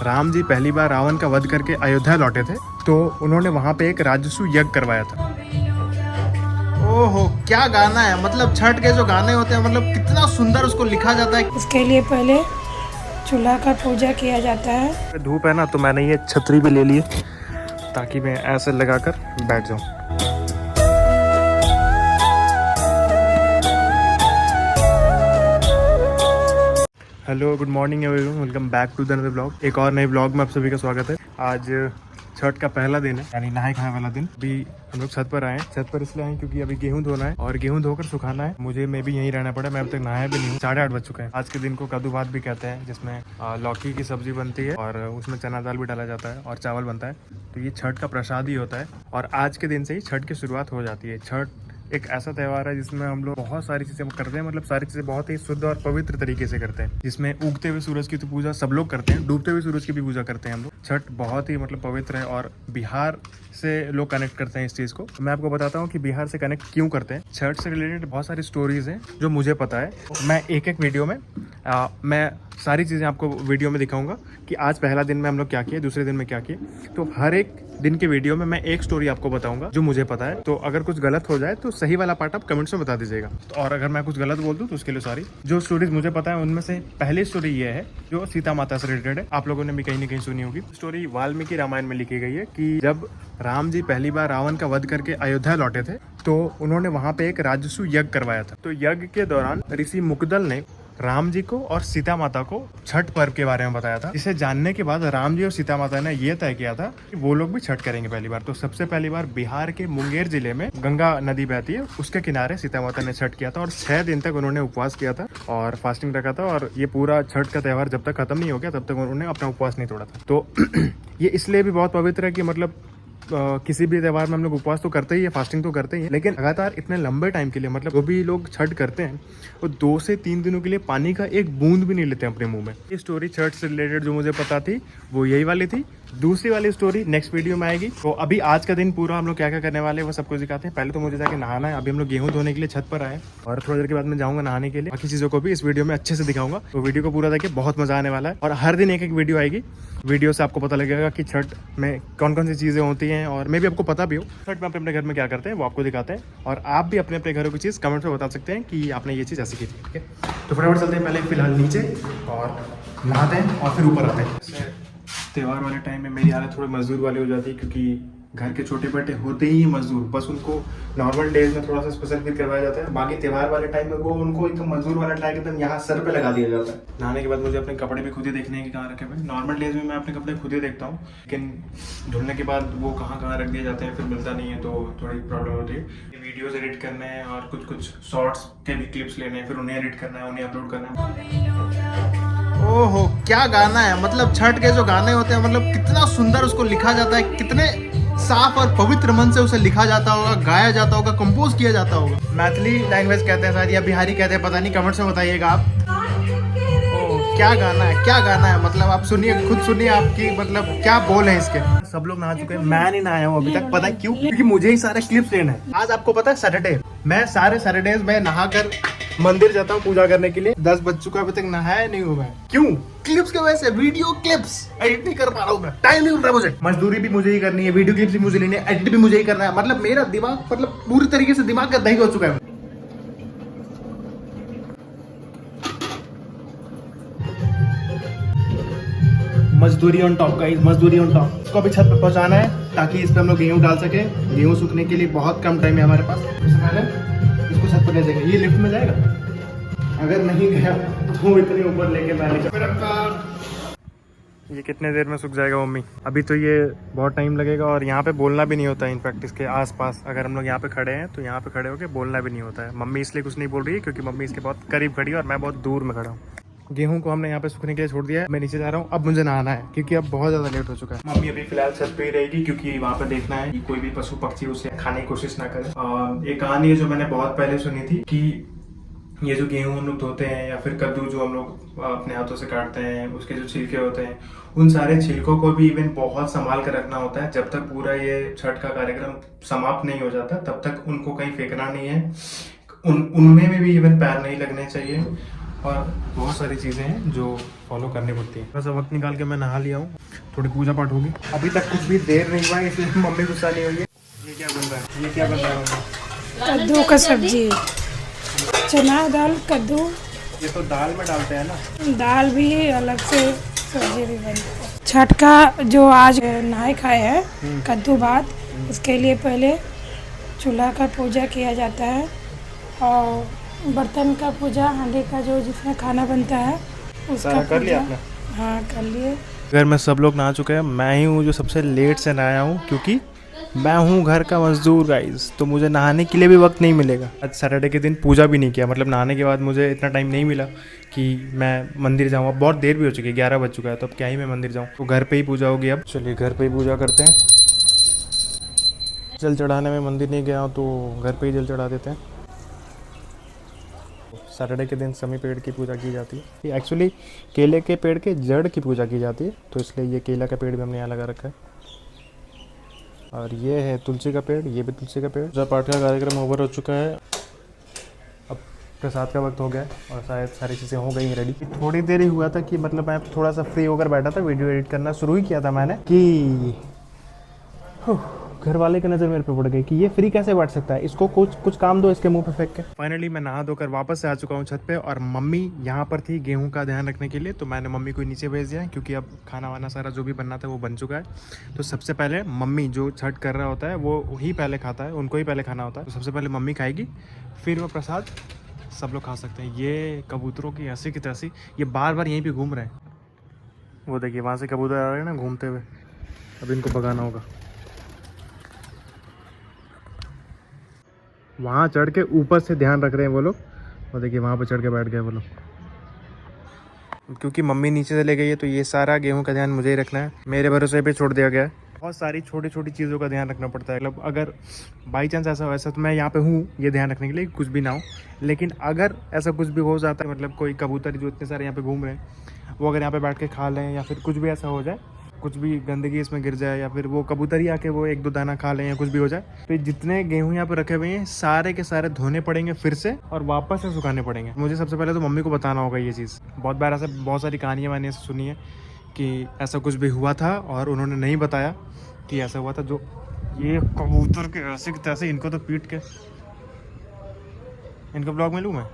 राम जी पहली बार रावण का वध करके अयोध्या लौटे थे, तो उन्होंने वहां पे एक राजसू यज्ञ करवाया था। ओहो, क्या गाना है। मतलब छठ के जो गाने होते हैं, मतलब कितना सुंदर उसको लिखा जाता है। इसके लिए पहले चूल्हा का पूजा किया जाता है। धूप है ना, तो मैंने ये छतरी भी ले ली है ताकि मैं ऐसे लगाकर बैठ जाऊं। Hello, good morning everyone, welcome back to the another blog. एक और नए ब्लॉग में आप सभी का स्वागत है। आज छठ का पहला दिन है, यानी नहाए खाए वाला दिन। अभी हम लोग छत पर आए हैं। छत पर इसलिए आए क्योंकि अभी गेहूं धोना है और गेहूं धोकर सुखाना है। मुझे मैं भी यहीं रहना पड़ा। मैं अब तक नहाया भी नहीं हूँ। 8:30 बज चुका है। आज के दिन को कद्दू भात भी कहते हैं, जिसमें लौकी की सब्जी बनती है और उसमें चना दाल भी डाला जाता है और चावल बनता है। तो ये छठ का प्रसाद ही होता है और आज के दिन से ही छठ की शुरुआत हो जाती है। छठ एक ऐसा त्यौहार है जिसमें हम लोग बहुत सारी चीज़ें करते हैं, मतलब सारी चीज़ें बहुत ही शुद्ध और पवित्र तरीके से करते हैं। जिसमें उगते हुए सूरज की तो पूजा सब लोग करते हैं, डूबते हुए सूरज की भी पूजा करते हैं हम लोग। छठ बहुत ही मतलब पवित्र है और बिहार से लोग कनेक्ट करते हैं इस चीज़ को। मैं आपको बताता हूँ कि बिहार से कनेक्ट क्यों करते हैं। छठ से रिलेटेड बहुत सारी स्टोरीज हैं जो मुझे पता है। मैं एक एक वीडियो में मैं सारी चीज़ें आपको वीडियो में दिखाऊंगा कि आज पहला दिन में हम लोग क्या किए, दूसरे दिन में क्या किए। तो हर एक दिन के वीडियो में मैं एक स्टोरी आपको बताऊंगा जो मुझे पता है। तो अगर कुछ गलत हो जाए तो सही वाला पार्ट आप कमेंट्स में बता दीजिएगा। और अगर मैं कुछ गलत बोल दूं तो उसके लिए सॉरी। जो स्टोरीज मुझे पता है उनमें से पहली स्टोरी ये है जो सीता माता से रिलेटेड है। आप लोगों ने भी कहीं ना कहीं सुनी होगी। स्टोरी वाल्मीकि रामायण में लिखी गई है कि जब राम जी पहली बार रावण का वध करके अयोध्या लौटे थे, तो उन्होंने वहां पे एक राजसू यज्ञ करवाया था। तो यज्ञ के दौरान ऋषि मुकदल ने राम जी को और सीता माता को छठ पर्व के बारे में बताया था। इसे जानने के बाद राम जी और सीता माता ने यह तय किया था कि वो लोग भी छठ करेंगे पहली बार। तो सबसे पहली बार बिहार के मुंगेर जिले में गंगा नदी बहती है, उसके किनारे सीता माता ने छठ किया था और 6 दिन तक उन्होंने उपवास किया था और फास्टिंग रखा था। और ये पूरा छठ का त्यौहार जब तक खत्म नहीं हो गया तब तक उन्होंने अपना उपवास नहीं तोड़ा था। तो ये इसलिए भी बहुत पवित्र है कि मतलब किसी भी त्यौहार में हम लोग उपवास तो करते ही है, फास्टिंग तो करते ही है, लेकिन लगातार इतने लंबे टाइम के लिए, मतलब जो भी लोग छठ करते हैं वो 2 से 3 दिनों के लिए पानी का एक बूंद भी नहीं लेते अपने मुंह में। ये स्टोरी छठ से रिलेटेड जो मुझे पता थी वो यही वाली थी। दूसरी वाली स्टोरी नेक्स्ट वीडियो में आएगी। तो अभी आज का दिन पूरा हम लोग क्या क्या करने वाले हैं वो सब कुछ दिखाते हैं। पहले तो मुझे जाके नहाना है। अभी हम लोग गेहूं धोने के लिए छत पर आए और थोड़ी देर के बाद मैं जाऊंगा नहाने के लिए। बाकी चीज़ों को भी इस वीडियो में अच्छे से दिखाऊंगा। तो वीडियो को पूरा देखिए, बहुत मजा आने वाला है। और हर दिन एक एक वीडियो आएगी। वीडियो से आपको पता लगेगा कि छठ में कौन कौन सी चीज़ें होती हैं और मे भी आपको पता भी हो छठ में अपने घर में क्या करते हैं वो आपको दिखाते हैं। और आप भी अपने अपने घरों की चीज़ कमेंट में बता सकते हैं कि आपने ये चीज़ ऐसी की थी। ठीक है, तो फटाफट चलते हैं पहले फिलहाल नीचे और नहाते हैं और फिर ऊपर आते हैं। त्यौहार वाले टाइम में मेरी हालत थोड़ी मजदूर वाली हो जाती है क्योंकि घर के छोटे बेटे होते ही मजदूर। बस उनको नॉर्मल डेज में थोड़ा सा स्पेशल फील करवाया जाता है, बाकी त्यौहार वाले टाइम में वो उनको एकदम मजदूर वाला टैग एकदम यहाँ सर पे लगा दिया जाता है। नहाने के बाद मुझे अपने कपड़े भी खुद ही देखने हैं कहाँ रखे हुए। नॉर्मल डेज में मैं अपने कपड़े खुद ही देखता हूँ, लेकिन धुलने के बाद वो कहाँ कहाँ रख दिए जाते हैं फिर मिलता नहीं है, तो थोड़ी प्रॉब्लम होती है। वीडियोज एडिट करने हैं और कुछ कुछ शॉर्ट्स के भी क्लिप्स लेने हैं, फिर उन्हें एडिट करना है, उन्हें अपलोड करना है। ओहो, क्या गाना है। मतलब छठ के जो गाने होते हैं, मतलब कितना सुंदर उसको लिखा जाता है, कितने साफ और पवित्र मन से उसे लिखा जाता होगा, गाया जाता होगा, कंपोज किया जाता होगा। मैथिली लैंग्वेज कहते हैं शायद या बिहारी कहते हैं, पता नहीं, कमेंट्स में बताइएगा आप। ओह, क्या गाना है, क्या गाना है। मतलब आप सुनिए, खुद सुनिए आपकी मतलब क्या बोल है इसके। सब लोग नहा चुके हैं, मैं नहीं नहाया हूँ अभी तक। पता है क्यों? क्योंकि मुझे ही सारे क्लिप्स लेना है। आज आपको पता है सैटरडे, मैं सारे सैटरडेज में नहा कर मंदिर जाता हूँ पूजा करने के लिए। 10 बज चुका है, अभी तक नहाया नहीं हूँ मैं। क्यों? क्लिप्स के वजह से। वीडियो क्लिप्स एडिट नहीं कर पा रहा हूँ मैं, टाइम नहीं मिल रहा मुझे। मजदूरी भी मुझे ही करनी है, वीडियो क्लिप्स भी मुझे लेनी है, एडिट भी मुझे ही करना है। मतलब मेरा दिमाग मतलब पूरी तरीके से दिमाग का दही हो चुका है। मजदूरी ऑन टॉप गाइस, मजदूरी ऑन टॉप। इसको अभी छत पे पहुंचाना है ताकि इस पे हम लोग गेहूं डाल सके। गेहूं सूखने के लिए बहुत कम टाइम है हमारे पास। सबसे पहले इसको छत पर ले जाएंगे। ये लिफ्ट में जाएगा, अगर नहीं गया तो इतने ऊपर लेके मैं नहीं चल। ये कितने देर में सूख जाएगा मम्मी? अभी तो ये बहुत टाइम लगेगा और यहाँ पे बोलना भी नहीं होता है। इनफैक्ट इसके आसपास अगर हम लोग यहाँ पे खड़े हैं तो यहाँ पे खड़े होकर बोलना भी नहीं होता है। मम्मी इसलिए कुछ नहीं बोल रही है क्योंकि मम्मी इसके बहुत करीब खड़ी है और मैं बहुत दूर में खड़ा हूँ। गेहूं को हमने यहाँ पे सूखने के लिए छोड़ दिया है। मैं नीचे जा रहा हूँ, अब मुझे नहाना है क्योंकि अब बहुत ज्यादा लेट हो चुका है। मम्मी अभी फिलहाल छत पे ही रहेगी क्योंकि वहाँ पे देखना है कि कोई भी पशु पक्षी उसे खाने की कोशिश ना करे। एक कहानी है जो मैंने बहुत पहले सुनी थी कि ये जो गेहूं हम लोग धोते हैं या फिर कद्दू जो हम लोग अपने हाथों से काटते हैं, उसके जो छिलके होते हैं, उन सारे छिलकों को भी इवन बहुत संभाल कर रखना होता है। जब तक पूरा ये छठ का कार्यक्रम समाप्त नहीं हो जाता तब तक उनको कहीं फेंकना नहीं है। उनमें भी इवन पैर नहीं लगने चाहिए। और बहुत सारी चीज़ें हैं जो फॉलो करनी पड़ती हैं। बस वक्त निकाल के मैं नहा लिया हूँ, थोड़ी पूजा पाठ होगी। अभी तक कुछ भी देर नहीं हुआ है, इसलिए मम्मी गुस्सा नहीं हुई है। ये क्या बन रहा है? ये क्या बन रहा है मम्मी? कद्दू का सब्जी, चना दाल कद्दू। ये तो दाल में डालते हैं ना? दाल भी अलग से सब्जी भी बनती है। छठ का जो आज नहाए खाए है कद्दू भात, उसके लिए पहले चूल्हा का पूजा किया जाता है और बर्तन का पूजा, हांडी का जो जिसमें खाना बनता है उसका कर लिया पूजा। आपने? हाँ कर लिए। घर में सब लोग नहा चुके हैं, मैं ही हूँ जो सबसे लेट से नहाया हूँ, क्योंकि मैं हूँ घर का मजदूर गाइस, तो मुझे नहाने के लिए भी वक्त नहीं मिलेगा। आज सैटरडे के दिन पूजा भी नहीं किया, मतलब नहाने के बाद मुझे इतना टाइम नहीं मिला कि मैं मंदिर जाऊँ। अब बहुत देर भी हो चुकी है, 11 बज चुका है, तो अब क्या ही मैं मंदिर जाऊँ, तो घर पे ही पूजा होगी। अब चलिए घर पे ही पूजा करते हैं। जल चढ़ाने में मंदिर नहीं गया हूँ तो घर पे ही जल चढ़ा देते हैं। सैटरडे के दिन समी पेड़ की पूजा की जाती है। एक्चुअली केले के पेड़ के जड़ की पूजा की जाती है, तो इसलिए ये केला का पेड़ भी हमने यहाँ लगा रखा है। और ये है तुलसी का पेड़, ये भी तुलसी का पेड़। पूजा पाठ का कार्यक्रम ओवर हो चुका है, अब प्रसाद का वक्त हो गया है और शायद सारी चीज़ें हो गई हैं रेडी। थोड़ी देर ही हुआ था कि मतलब मैं थोड़ा सा फ्री होकर बैठा था, वीडियो एडिट करना शुरू ही किया था मैंने कि घर वाले की नज़र मेरे पे पड़ गई कि ये फ्री कैसे बैठ सकता है, इसको कुछ काम दो इसके मुंह पे फेंक के। फाइनली मैं नहा धोकर वापस से आ चुका हूँ छत पे, और मम्मी यहाँ पर थी गेहूं का ध्यान रखने के लिए, तो मैंने मम्मी को नीचे भेज दिया क्योंकि अब खाना वाना सारा जो भी बनना था वो बन चुका है। तो सबसे पहले मम्मी जो छठ कर रहा होता है वो ही पहले खाता है, उनको ही पहले खाना होता है, तो सबसे पहले मम्मी खाएगी, फिर वो प्रसाद सब लोग खा सकते हैं। ये कबूतरों की हंसी की तहसी, ये बार बार यहीं पर घूम रहे हैं। वो देखिए वहाँ से कबूतर आ रहे हैं ना घूमते हुए, अब इनको भगाना होगा। वहाँ चढ़ के ऊपर से ध्यान रख रहे हैं वो लोग, और देखिए वहाँ पे चढ़ के बैठ गए वो लोग। क्योंकि मम्मी नीचे से ले गई है तो ये सारा गेहूं का ध्यान मुझे ही रखना है, मेरे भरोसे पे छोड़ दिया गया है। बहुत सारी छोटी छोटी चीज़ों का ध्यान रखना पड़ता है, मतलब अगर बाई चांस ऐसा वैसा तो मैं यहाँ पे हूँ ये ध्यान रखने के लिए कुछ भी ना हो, लेकिन अगर ऐसा कुछ भी हो जाता है, मतलब कोई कबूतर जो इतने सारे यहाँ पे घूम रहे हैं वो अगर यहाँ पे बैठ के खा लें या फिर कुछ भी ऐसा हो जाए, कुछ भी गंदगी इसमें गिर जाए या फिर वो कबूतर ही आके वो एक दो दाना खा लें या कुछ भी हो जाए, तो जितने गेहूं यहाँ पे रखे हुए हैं सारे के सारे धोने पड़ेंगे फिर से और वापस से सुखाने पड़ेंगे। मुझे सबसे पहले तो मम्मी को बताना होगा ये चीज़। बहुत बार ऐसा बहुत सारी कहानियाँ मैंने ऐसे सुनी है कि ऐसा कुछ भी हुआ था और उन्होंने नहीं बताया कि ऐसा हुआ था। जो ये कबूतर के ऐसे की तैसे, इनको तो पीट के इनका ब्लॉग में लूँ मैं।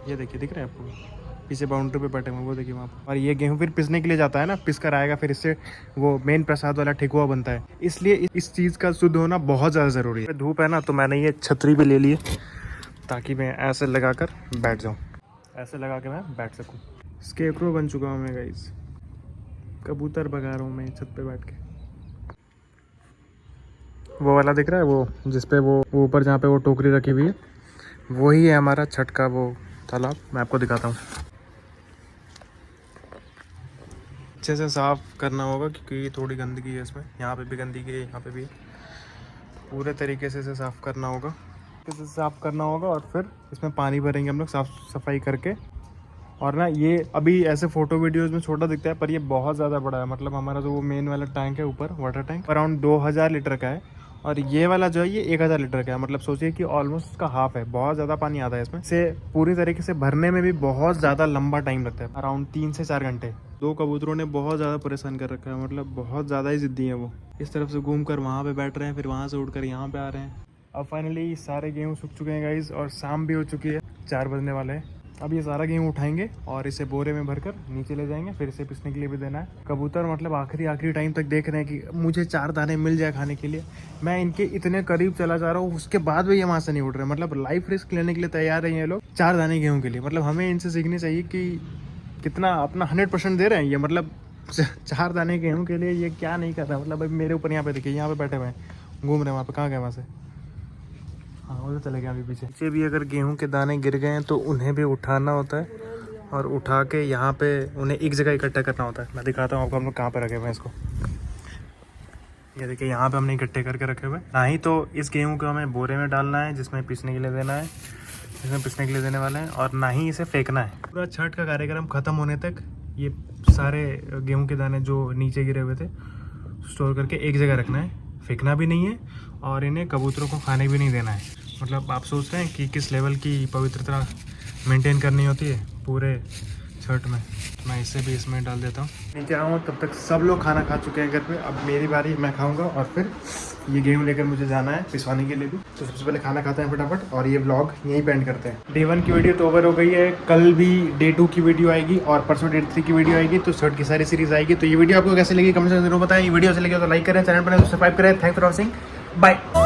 ये देखिए दिख रहा है आपको पीछे बाउंड्री पे बैठे हुए, वो देखिए वहाँ पर। और ये गेहूं फिर पिसने के लिए जाता है ना, पिस कर आएगा, फिर इससे वो मेन प्रसाद वाला ठेकुआ बनता है, इसलिए इस चीज़ का शुद्ध होना बहुत ज़्यादा ज़रूरी है। धूप है ना, तो मैंने ये छतरी भी ले ली है ताकि मैं ऐसे लगा कर बैठ जाऊँ, ऐसे लगा के मैं बैठ सकूँ। स्केपरो बन चुका हूँ मैं गाइस, कबूतर भगा रहा हूँ मैं छत पे बैठ के। वो वाला दिख रहा है वो जिसपे वो ऊपर जहाँ पे वो टोकरी रखी हुई है, वही है हमारा छठ का वो तालाब। मैं आपको दिखाता हूँ। अच्छे से साफ़ करना होगा क्योंकि थोड़ी गंदगी है इसमें, यहाँ पे भी गंदगी है, यहाँ पे भी। पूरे तरीके से इसे साफ़ करना होगा, इसे साफ़ करना होगा और फिर इसमें पानी भरेंगे हम लोग साफ़ सफाई करके। और ना ये अभी ऐसे फ़ोटो वीडियोस में छोटा दिखता है पर ये बहुत ज़्यादा बड़ा है, मतलब हमारा जो वो मेन वाला टैंक है ऊपर, वाटर टैंक, अराउंड 2000 लीटर का है, और ये वाला जो है ये 1000 लीटर का है। मतलब सोचिए कि ऑलमोस्ट उसका हाफ है, बहुत ज़्यादा पानी आता है इसमें से। पूरी तरीके से भरने में भी बहुत ज़्यादा लंबा टाइम लगता है, अराउंड 3 से 4 घंटे। 2 कबूतरों ने बहुत ज़्यादा परेशान कर रखा है, मतलब बहुत ज़्यादा ही ज़िद्दी है वो। इस तरफ से घूम कर वहाँ पर बैठ रहे हैं, फिर वहाँ से उड़ कर यहाँ पर आ रहे हैं। अब फाइनली सारे गेहूँ सूख चुके हैं गाइस, और शाम भी हो चुकी है, 4 बजने वाले हैं। अब ये सारा गेहूँ उठाएंगे और इसे बोरे में भरकर नीचे ले जाएंगे, फिर इसे पिसने के लिए भी देना है। कबूतर मतलब आखिरी टाइम तक देख रहे हैं कि मुझे 4 दाने मिल जाए खाने के लिए। मैं इनके इतने करीब चला जा रहा हूँ, उसके बाद भी ये वहाँ से नहीं उठ रहे, मतलब लाइफ रिस्क लेने के लिए तैयार है ये लोग 4 दाने गेहूँ के लिए। मतलब हमें इनसे सीखनी चाहिए कि कितना अपना 100% दे रहे हैं ये, मतलब 4 दाने गेहूँ के लिए ये क्या नहीं कर रहा। मतलब अभी मेरे ऊपर यहाँ पे देखिए, यहाँ पे बैठे हुए हैं, घूम रहे हैं। वहाँ पे कहाँ गए वहाँ से? हाँ वो तो चले गए अभी पीछे भी। अगर गेहूं के दाने गिर गए हैं तो उन्हें भी उठाना होता है और उठा के यहाँ पे उन्हें एक जगह इकट्ठा करना होता है। मैं दिखाता हूँ आपको हम लोग कहाँ पे रखे हुए हैं इसको। ये देखिए यहाँ पे हमने इकट्ठे करके रखे हुए हैं। ना ही तो इस गेहूं को हमें बोरे में डालना है जिसमें पीसने के लिए देना है, जिसमें पीसने के लिए देने वाले हैं, और ना ही इसे फेंकना है। पूरा छठ का कार्यक्रम ख़त्म होने तक ये सारे गेहूँ के दाने जो नीचे गिरे हुए थे स्टोर करके एक जगह रखना है, फेंकना भी नहीं है और इन्हें कबूतरों को खाने भी नहीं देना है। मतलब आप सोच रहे हैं कि किस लेवल की पवित्रता मेंटेन करनी होती है। पूरे छठ में। मैं इसे भी इसमें डाल देता हूँ। नीचे आऊँ तब तक सब लोग खाना खा चुके हैं घर पे। अब मेरी बारी, मैं खाऊंगा और फिर ये गेहूँ लेकर मुझे जाना है पिसवाने के लिए भी। तो सबसे पहले खाना खाते हैं फटाफट और ये व्लॉग यहीं पे एंड करते हैं। डे 1 की वीडियो तो ओवर हो गई है। कल भी डे 2 की वीडियो आएगी और परसों डे 3 की वीडियो आएगी। तो छठ की सारी सीरीज आएगी। तो ये वीडियो आपको कैसे लगी कमेंट में जरूर बताएं। ये वीडियो अच्छी लगी तो लाइक करें, चैनल पर सब्सक्राइब करें। Thanks for watching, bye.